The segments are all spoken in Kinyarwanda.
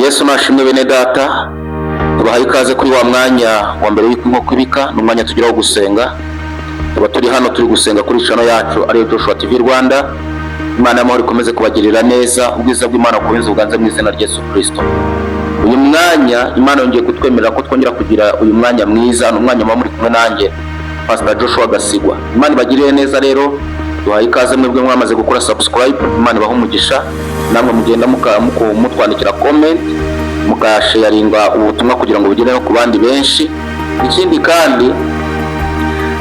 Yesu nashimwe bene data, tubahaye ikaze kuri wa mwanya wa mbere w'inkoko ibika, n'umwanya tugiraho gusenga. Tuba turi hano turi gusenga kuri channel yacu ariyo Joshua TV Rwanda. Imana y'amahoro ikomeze kubagirira neza, ubwiza bw'Imana kubenza uganze mu izina rya Yesu Kristo. Uyu mwanya Imana yongeye kutwemerera ko twongera kugira uyu mwanya mwiza, n'umwanya muri kumwe nanjye Pastor Joshua Gasigwa. Imana ibagirire neza rero, duhaye ikaze mwebwe mwamaze gukora subscribe. Imana ibahe umugisha, namwe mugenda mutwandikira comment, mukasharinga ubutumwa kugira ngo bugere no ku bandi benshi. Ikindi kandi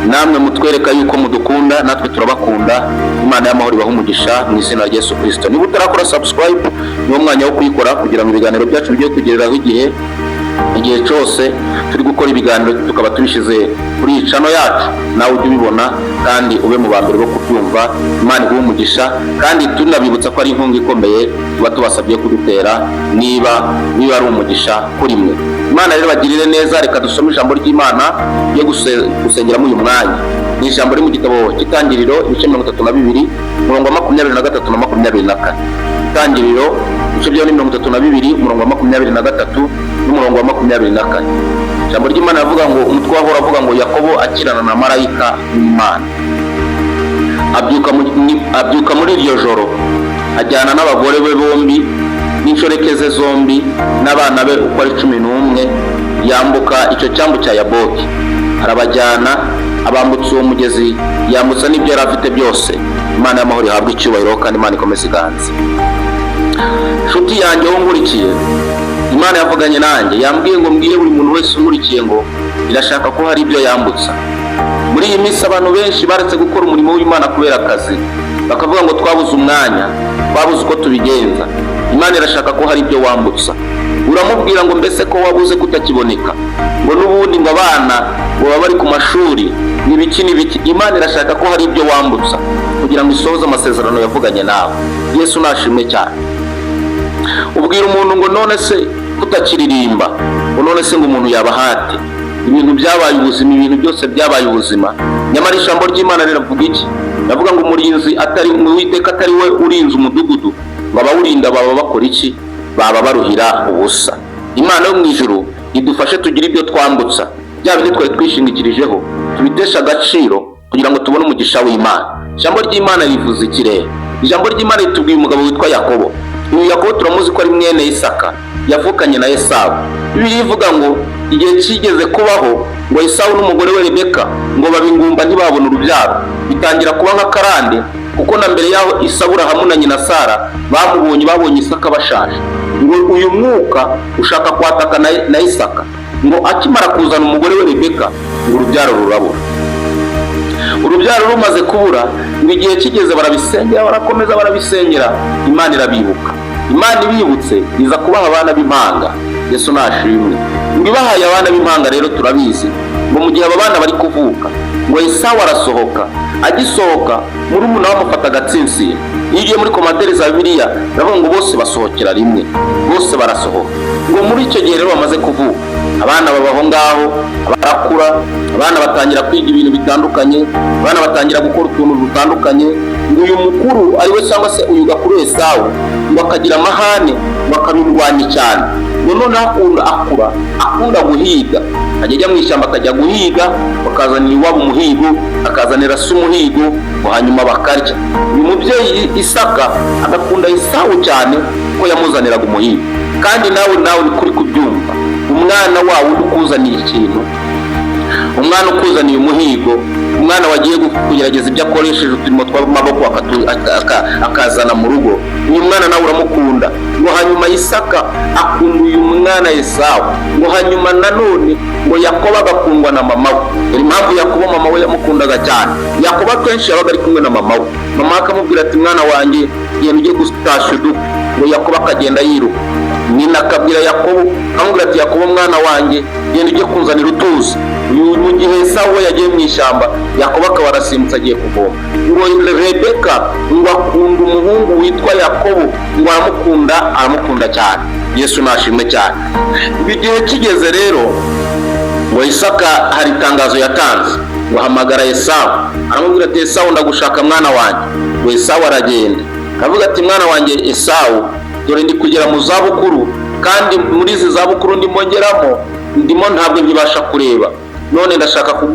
namwe mutwereka yuko mudukunda, natwe turabakunda. Imana y'amahoro ibahe umugisha mu izina rya Yesu Kristo. Niba utarakora subscribe, niwo mwanya wo kuyikora kugira ngo ibiganiro byacu bijye kugereraho igihe cyose turi gukora ibiganiro tukaba tubishize kuri iyi channel yacu, nawe ujye ubibona kandi ube mu bambere bo kubyumva. Imana ibahe umugisha, kandi tunabibutsa ko ari inkunga ikomeye tuba tubasabye kudutera niba ari umugisha kuri mwe. Imana rero bagirire neza. Reka dusome ijambo ry'Imana yo gusengeramo uyu mwanya. Ni ijambo riri mu gitabo cy'Itangiriro ibice 32 umurongo wa 23 na 24. Itangiriro ibice 32 umurongo wa 23 n'umurongo wa 24. Ijambo ry'Imana rivuga ngo, umutwe wahora avuga ngo Yakobo akirana na marayika w'Imana. Abyuka muri iryo joro, ajyana n'abagore be bombi n'inshoreke ze zombi n'abana be uko ari 11, yambuka icyo cyambu cya Yaboki. Arabajyana, abambutsa uwo mugezi, yambutsa n'ibyo yari afite byose. Imana y'amahoro ihabwe icyubahiro, kandi Imana ikomeze iganze. Nshuti yanjye wo nkurikiye, Imana yavuganye nanjye, yambwiye ngo mbwiye buri muntu wese unkurikiye ngo irashaka ko hari ibyo yambutsa. Muri iyi minsi abantu benshi baretse gukora umurimo w'Imana kubera akazi, bakavuga ngo twabuze umwanya, twabuze uko tubigenza. Imana irashaka ko hari ibyo wambutsa. Uramubwira ngo mbese ko wabuze kutakiboneka, ngo n'ubundi ngo abana ngo baba bari ku mashuri n'ibiki. Imana irashaka ko hari ibyo wambutsa kugira ngo isohoze amasezerano yavuganye nawe. Yesu nashimwe cyane. Ubwira umuntu ngo none se kutakiririmba, ngo none se ngo umuntu yabahate, ibintu byabaye ubuzima, ibintu byose byabaye ubuzima. Nyamara ijambo ry'Imana riravuga iki? Ravuga ngo umurinzi atari Uwiteka atari we urinze umudugudu, ngo abawurinda baba bakora iki? Baba baruhira ubusa. Imana yo mu ijuru idufashe tugira ibyo twambutsa, bya bindi twari twishingikirijeho tubitesha agaciro kugira ngo tubone umugisha w'Imana. Ijambo ry'Imana rivuze iki rero? Ijambo ry'Imana ritubwiye umugabo witwa Yakobo. Uyu Yakobo turamuzi ko ari mwene Isaka, yavukanye na Esawu. Bibiliya ivuga ngo igihe kigeze kubaho ngo Esawu n'umugore we Rebeka ngo babingumba ntibabona urubyaro, bitangira kuba nk'akarande, kuko na mbere yaho Isabura hamwe na nyina Sara babonye Isaka bashaje. Ngo uyu mwuka ushaka kwataka na Isaka, ngo akimara kuzana umugore we Rebeka ngo urubyaro rurabura. Urubyaro rumaze kubura, ngo igihe kigeze barabisengera, barakomeza barabisengera, Imana irabibuka. Imana ibibutse iza kubaha abana b'impanga. Yesu nashimwe. Ngo ibahaye abana b'impanga rero turabizi ngo mu gihe aba bana bari kuvuka, ngo Esawu arasohoka. Agisohoka murumuna we amufata agatsinsino. Iyo ugiye muri komantere za Bibiliya baravuga ngo bose basohokera rimwe, bose barasohoka. Ngo muri icyo gihe rero bamaze kuvuka, abana babaho ngaho, barakura, abana batangira kwiga ibintu bitandukanye, abana batangira gukora utuntu dutandukanye. Ngo uyu mukuru ari we cyangwa se uyu gakuru Esawu ngo akagira amahane, ngo akabirwanya cyane. Ngo noneho akunda guhiga, ajya mu ishyamba akajya guhiga, bakazanira iwabo umuhigo, akazanira se umuhigo, ngo hanyuma bakarya. Uyu mubyeyi Isaka agakunda Esawu cyane ko yamuzaniraga umuhigo. Kandi nawe ni kuri kubyumva, umwana wawe ukuzaniye ikintu, umwana ukuzaniye umuhigo, umwana wagiye kugerageza ibyo akoresheje uturimo tw'amaboko akazana mu rugo, uyu mwana nawe uramukunda. Ngo hanyuma Isaka akunda uyu mwana Esawu. Ngo hanyuma nanone ngo Yakobo agakundwa na mama we. Impamvu Yakobo mama we yamukundaga cyane, Yakobo akenshi yabaga ari kumwe na mama we. Mama akamubwira ati mwana wanjye genda ujye gutashya udukwe. Ngo Yakobo akagenda yiruka. Nyina akabwira Yakobo, amubwira ati Yakobo mwana wanjye genda ujye kunzanira utuzi. Mu gihe Esawu we yagiye mu ishyamba, Yakobo akaba arasimbutse agiye kuvoma. Ngo Rebeka ngo akunda umuhungu witwa Yakobo, ngo aramukunda cyane. Yesu nashimwe cyane. Igihe kigeze rero ngo Isaka hari itangazo yatanze, ngo hamagara Esawu. Aramubwira ati Esawu ndagushaka mwana wanjye. Ngo Esawu aragenda, aravuga ati mwana wanjye Esawu, dore ndi kugera mu zabukuru, kandi muri izi zabukuru ndimo ntabwo nkibasha kureba, none ndashaka ko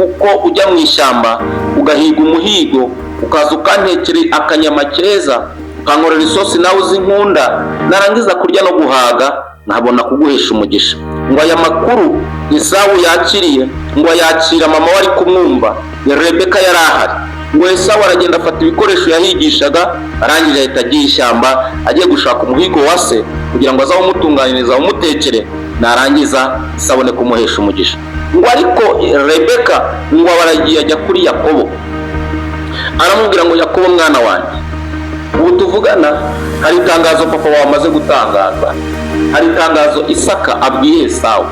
ujya mu ishyamba ugahiga umuhigo, ukaza ukantekera akanyama keza, ukankorera isosi nawe uzi nkunda, narangiza kurya no guhaga nkabona kuguhesha umugisha. Ngo aya makuru Esawu yakiriye, ngo yakira mama wari kumwumva, Rebeka yari ahari. Ngo Esawu aragenda afata ibikoresho yahigishaga, arangije ahita agiye ishyamba agiye gushaka umuhigo wa se kugira ngo azawumutunganiriza umutekere, narangiza sabone kumuhesha umugisha. Ngo ariko Rebeka ngo abaragiye ajya kuri Yakobo, aramubwira ngo Yakobo mwana wanjye, ubu tuvugana hari itangazo papa wawe amaze gutangaza, hari itangazo Isaka abwiye Esawu.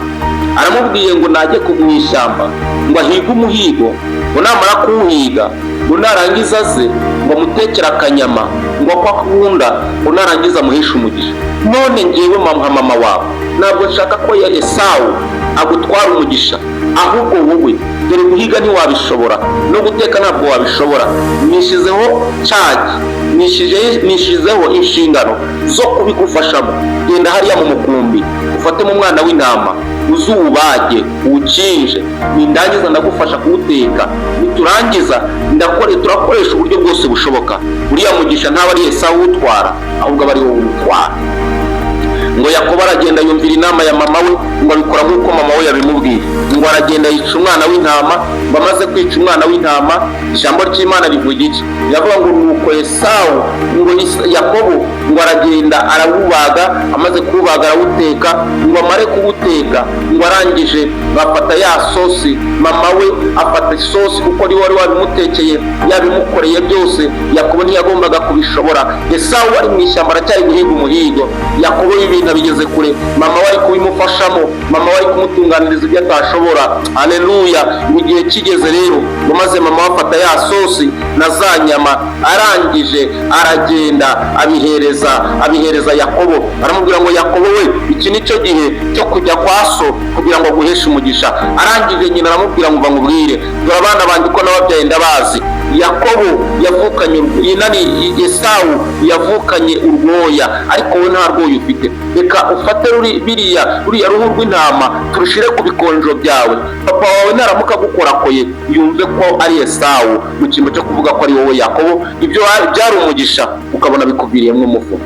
Aramubwiye ngo najye mu ishyamba ngo ahige umuhigo, ngo namara kuwuhiga ngo narangiza aze ngo amutekere akanyama, ngo ako akunda ngo narangiza amuhishe umugisha. None ngewe mama wawe ntabwo nshaka ko ya Esawu agutwara umugisha, ahubwo wowe dore guhiga ntiwabishobora, no guteka ntabwo wabishobora, nishizeho inshingano zo kubigufashamo. Genda hariya mu mukumbi ufatemo umwana w'intama, uzuwubage uwukinje, nindangiza ndagufasha kuwuteka, niturangiza turakoresha uburyo bwose bushoboka. Uriya mugisha ntaba ari Esawu utwara, ahubwo aba ari wowe utwara. Ngo Yakobo aragenda yumvira inama ya mama we, ngo abikora nk'uko mama we yabimubwiye. Ngo aragenda yica umwana w'intama, ngo amaze kwica umwana w'intama, ijambo ry'Imana rivuga iki? Yavuga ngo nuko Esawu, ngo Yakobo ngo aragenda arawubaga, amaze kuwubaga arawuteka, ngo amare kuwuteka, ngo arangije bafata ya sosi, mama we afata isosi kuko ari wari wabimutekeye yabimukoreye byose. Yakobo ntiyagombaga kubishobora. Esawu ari mu ishyamba aracyari guhiga umuhigo, Yakobo ibintu bigeze kure, mama wari kubimufashamo, mama wari kumutunganiriza ibyo atashobora. Haleluya! Igihe kigeze rero ngo maze mama afata ya sosi na za nyama, arangije aragenda abihereza Yakobo. Aramubwira ngo Yakobo we, iki nicyo gihe cyo kujya kwa so kugira ngo aguheshe umugisha. Arangije nyina aramubwira ngo bamubwire, dore abana banjye ko nababyaye ndabazi. Yakobo yavukanye Esawu yavukanye urwoya, ariko we nta rwoya ufite. Reka ufate ruriya ruhu rw'intama turushire ku bikonjo byawe, papa wawe naramuka gukorakoye yumve ko ari Esawu, mu cyimbo cyo kuvuga ko ari wowe Yakobo. Ibyo byari umugisha ukabona bikuviriyemo umuvumo.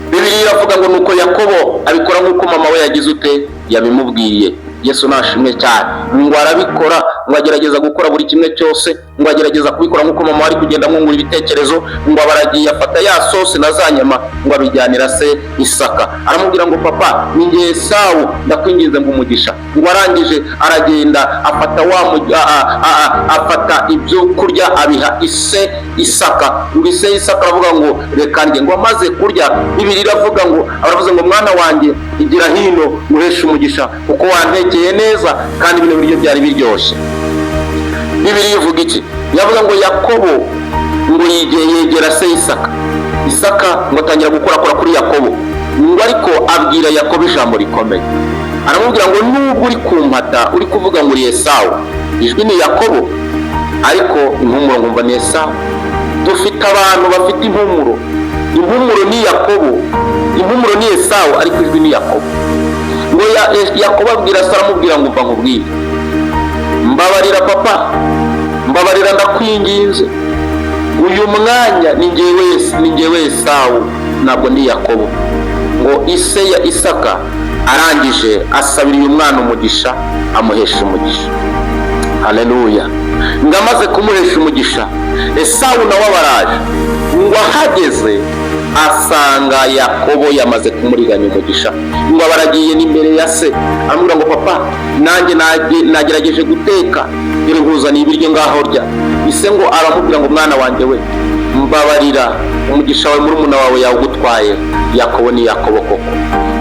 Bibiliya iravuga ngo nuko Yakobo abikora nk'uko mama we yagize ute yabimubwiye. Yesu nashimwe cyane. Ngo arabikora, ngo agerageza gukora buri kimwe cyose, ngo agerageza kubikora nk'uko mama ari kugenda amwungura ibitekerezo. Ngo abaragiye afata ya sosi na za nyama, ngo abijyanira se Isaka. Aramubwira ngo papa, ni nge Esawu, ndakwinginze ngo umugisha. Ngo arangije aragenda afata ibyo kurya abiha ise Isaka. Ngo ise Isaka aravuga ngo reka ndye. Ngo amaze kurya, Bibiliya iravuga ngo aravuze ngo mwana wanjye igira hino muheshe umugisha, kuko wantekeye neza kandi bino biryo byari biryoshye. Bibiliya ivuga iki? Yavuga ngo Yakobo ngo yegera se Isaka ngo atangira gukora kuri Yakobo. Ngo ariko abwira Yakobo ijambo rikomeye, aramubwira ngo nubwo uri kumpata uri kuvuga ngo uri Esawu, ijwi ni Yakobo, ariko impumuro ngumva ni Esawu. Dufite abantu bafite impumuro ni Yakobo, impumuro ni Esawu, ariko ijwi ni Yakobo. Ngo Yakobo abwira se, aramubwira ngo mva nkubwire, mbabarira papa, mbabarira ndakwinginze, uyu mwanya ni ngewe Esawu, ntabwo ndi Yakobo. Ngo ise ya Isaka arangije asabira uyu mwana umugisha, amuhesha umugisha. Haleluya! Ngo amaze kumuhesha umugisha, Esawu nawe abaraje. Ngo ahageze asanga Yakobo yamaze kumuriganya umugisha. Ngo abaragiye n'imbere ya se, amubwira ngo papa, nanjye nagerageje guteka, dore nkuzaniye ibiryo ngaho rya. Ise ngo aramubwira ngo mwana wanjye we, mbabarira, umugisha wawe murumuna wawe yawugutwaye. Yakobo ni Yakobo koko.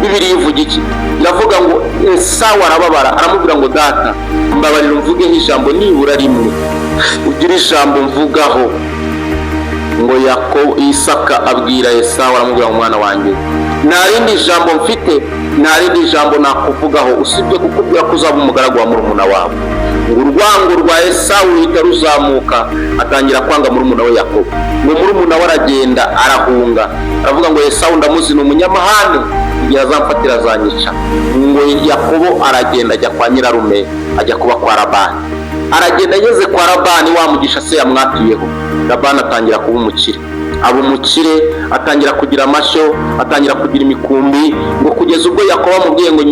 Bibiliya ivuga iki? Iravuga ngo Esawu arababara, aramubwira ngo data, mbabarira mvugeho ijambo nibura rimwe, ugira ijambo mvugaho. Ngo Isaka abwira Esawu, aramubwira ngo mwana wanjye, nta rindi jambo mfite, nta rindi jambo nakuvugaho usibye kukubwira ko uzaba umugaragu wa murumuna wawe. Ngo urwango rwa Esawu ruhita ruzamuka, atangira kwanga murumuna we Yakobo. Ngo murumuna we aragenda arahunga, aravuga ngo Esawu ndamuzi ni umunyamahane, yazamfatira azanyica. Ngo Yakobo aragenda ajya kwa nyirarume, ajya kuba kwa Labani. Aragenda ageze kwa Labani, wa mugisha se yamwatiyeho, Labani atangira kuba umukire. Aba umukire, atangira kugira amashyo, atangira kugira imikumbi, ngo kugeza ubwo Yakobo amubwiye ngo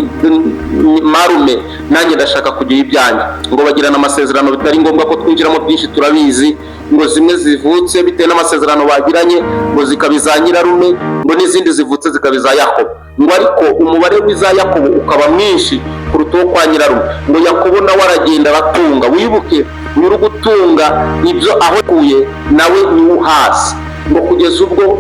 marume nanjye ndashaka kugira ibyanjye. Ngo bagirana amasezerano bitari ngombwa ko twinjiramo byinshi turabizi, ngo zimwe zivutse bitewe n'amasezerano bagiranye ngo zikabiza nyirarume, ngo n'izindi zivutse zikabiza Yakobo. Ngo ariko umubare w'iza Yakobo ukaba mwinshi kuruta uwo kwa nyirarume. Ngo Yakobo nawe aragenda aratunga. Wibuke nyiri gutunga ibyo aho kuye nawe niwe uhazi. Ngo kugeza ubwo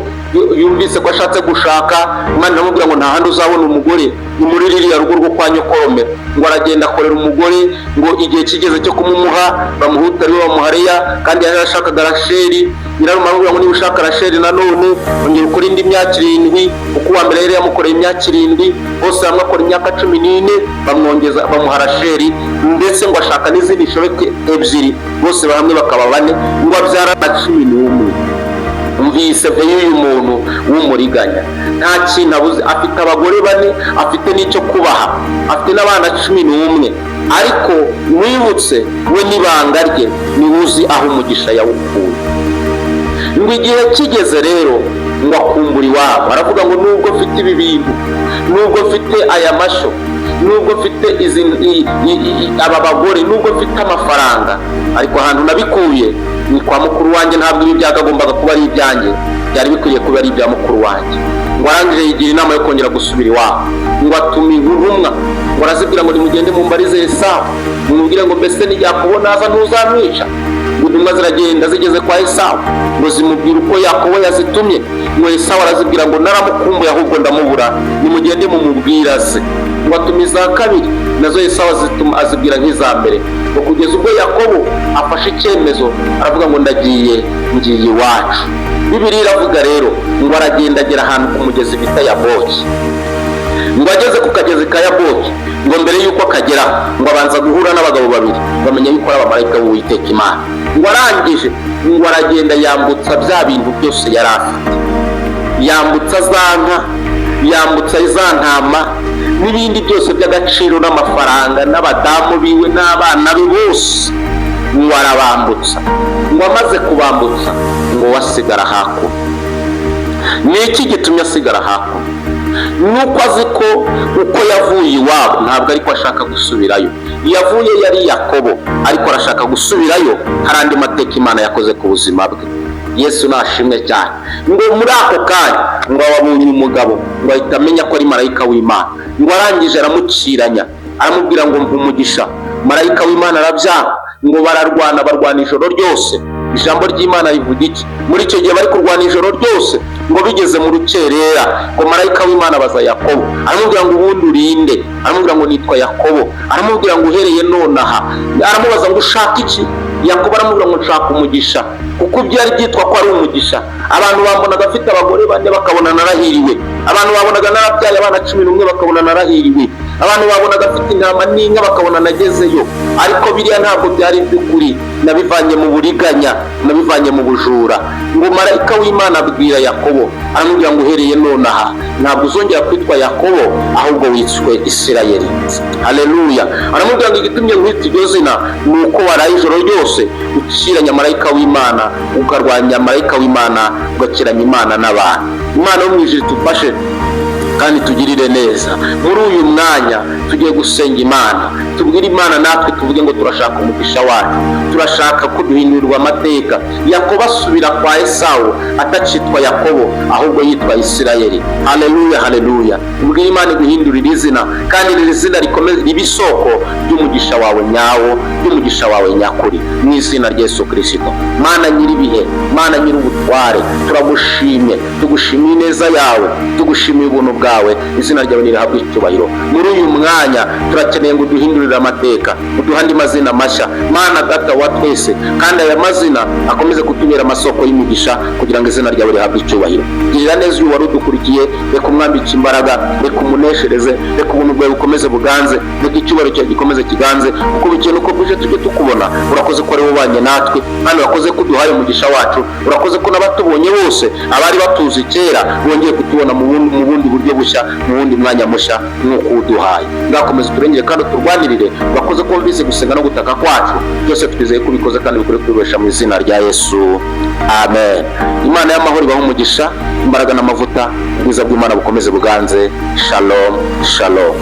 yumvise ko ashatse gushaka, Imana iramubwira ngo nta handi uzabona umugore, ni muri ririya rugo rwo kwa nyokorome. Ngo aragenda akorera umugore, ngo igihe kigeze cyo kumumuha bamuhuta ariwe bamuha Leya, kandi yari yarashakaga Rasheli. Nyirarume aramubwira ngo niba ushaka Rasheli nanone ongera ukore indi myaka 7, kuko uwa mbere yari yamukoreye imyaka 7, bose hamwe akora imyaka 14, bamwongeza bamuha Rasheli, ndetse ngo ashaka n'izindi shoreke 2, bose hamwe bakaba 4, ngo abyara 11. Umvise y'uyu muntu w'umuriganya, nta kintu abuze, afite abagore 4, afite n'icyo kubaha, afite n'abana 11, ariko mwibutse we n'ibanga rye niwuzi aho umugisha yawukuye. Ngo igihe kigeze rero ngo akumbura iwabo, aravuga ngo nubwo mfite ibi bintu, nubwo mfite aya mashyo, nubwo mfite aba bagore, nubwo mfite amafaranga, ariko ahantu nabikuye ni kwa mukuru wanjye. Ntabwo ibi byagombaga kuba ari ibyanjye, byari bikwiye kuba ari ibya mukuru wanjye. Ngo arangije yigira inama yo kongera gusubira iwabo. Ngo atuma intumwa, ngo arazibwira ngo nimugende mumbarize Esawu, mumubwire ngo mbese ni Yakobo naza ntuzamwica. Ngo intumwa ziragenda zigeze kwa Esawu, ngo zimubwira uko Yakobo yazitumye. Ngo Esawu arazibwira ngo naramukumbuye ahubwo ndamubura, nimugende mumubwira se. Ngo atumiza 2, nazo Esawu azibwira nk'iza mbere. Ngo kugeza ubwo Yakobo afashe icyemezo, aravuga ngo ngiye iwacu. Bibiliya iravuga rero ngo aragenda agera ahantu ku mugezi bita Yaboki. Ngo ageze ku kagezi ka Yaboki, ngo mbere yuko akagera ngo abanza guhura n'abagabo 2 bamenya yuko ari abamarayika b'Uwiteka Imana. Ngo arangije ngo aragenda yambutsa bya bintu byose yari afite, yambutsa za nka, yambutsa za ntama n'ibindi byose by'agaciro n'amafaranga n'abadamu biwe n'abana be bose. Ngo arabambutsa. Ngo amaze kubambutsa ngo wasigara hakuno. Ni iki gitumye asigara hakuno? Nuko azi ko uko yavuye iwabo ntabwo ariko ashaka gusubirayo. Yavuye yari Yakobo, ariko arashaka gusubirayo, hari andi mateka Imana yakoze ku buzima bwe. Yesu nashimwe cyane. Ngo muri ako kanya ngo ababonye umugabo, ngo ahita amenya ko ari marayika w'Imana. Ngo arangije aramukiranya, aramubwira ngo umugisha. Marayika w'Imana arabyanga. Ngo bararwana ijoro ryose. Ijambo ry'Imana rivuga iki? Muri icyo gihe bari kurwana ijoro ryose, ngo bigeze mu rukerera, ngo marayika w'Imana baza Yakobo, aramubwira ngo ubundi urinde? Aramubwira ngo nitwa Yakobo. Aramubwira ngo uhereye nonaha. Aramubaza ngo ushaka iki? Yakobo aramubwira ngo nshaka umugisha, kuko byari byitwa ko ari umugisha. Abantu babonaga afite abagore 4 bakabona narahiriwe, abantu babonaga narabyaye abana 11 bakabona narahiriwe, abantu babonaga afite intama n'inka bakabona nagezeyo. Ariko biriya ntabwo byari by'ukuri, nabivanye mu buriganya, nabivanye mu bujura. Ngo marayika w'Imana abwira Yakobo, aramubwira ngo uhereye nonaha ntabwo uzongera kwitwa Yakobo, ahubwo witswe Isirayeli. Haleluya. Aramubwira ngo igitumye nkwita iryo zina ni uko waraye ijoro ryose ukiranya marayika w'Imana, ukarwanya marayika w'Imana, ugakiranya Imana n'abantu. Imana yo mu ijuru tufashe kandi tugirire neza. Muri uyu mwanya tugiye gusenga Imana, tubwire Imana natwe tuvuge ngo turashaka umugisha wacu, turashaka ko duhindurirwa amateka. Yakobo asubira kwa Esawu atacitwa Yakobo, ahubwo yitwa Isirayeli. Haleluya, haleluya. Tubwire Imana guhindurira izina, kandi iri zina rikomeze ribe isoko ry'umugisha wawe nyawo, ry'umugisha wawe nyakuri, mu izina rya Yesu Kristo. Mana nyiribihe, Mana nyirubutware, turagushimye, tugushimiye neza yawe, tugushimiye ubuntu bwawe. Izina ryawe nirihabwe icyubahiro. Muri uyu mwanya turakeneye ngo duhindurire amateka, uduhande mazina mashya, Mana data wa twese, kandi aya mazina akomeze kutubera amasoko y'imigisha, kugira ngo izina ryawe rihabwe icyubahiro. Girira neza uyu wari udukurikiye, reka umwambike imbaraga, reka umuneshereze, reka ubuntu bwawe bukomeze buganze, reka icyubahiro cyawe gikomeze kiganze, kuko bukeye nuko buje tuje tukubona. Urakoze ko ari ubanye natwe, kandi urakoze ko duhaye umugisha wacu. Urakoze ko n'abatubonye bose, abari batuzi kera, bongeye kutubona mu bundi buryo bushya, mu wundi mwanya mushya nk'uko uduhaye. Ngakomeza turengere kandi turwanirire. Urakoze ko wumvise gusenga no gutaka kwacu. Byose twizeye ko ubikoze kandi bikore kubibesha mu izina rya Yesu, amen. Imana y'amahoro ibahe umugisha, imbaraga n'amavuta, ubwiza bw'Imana bukomeze buganze. Shalom, shalom.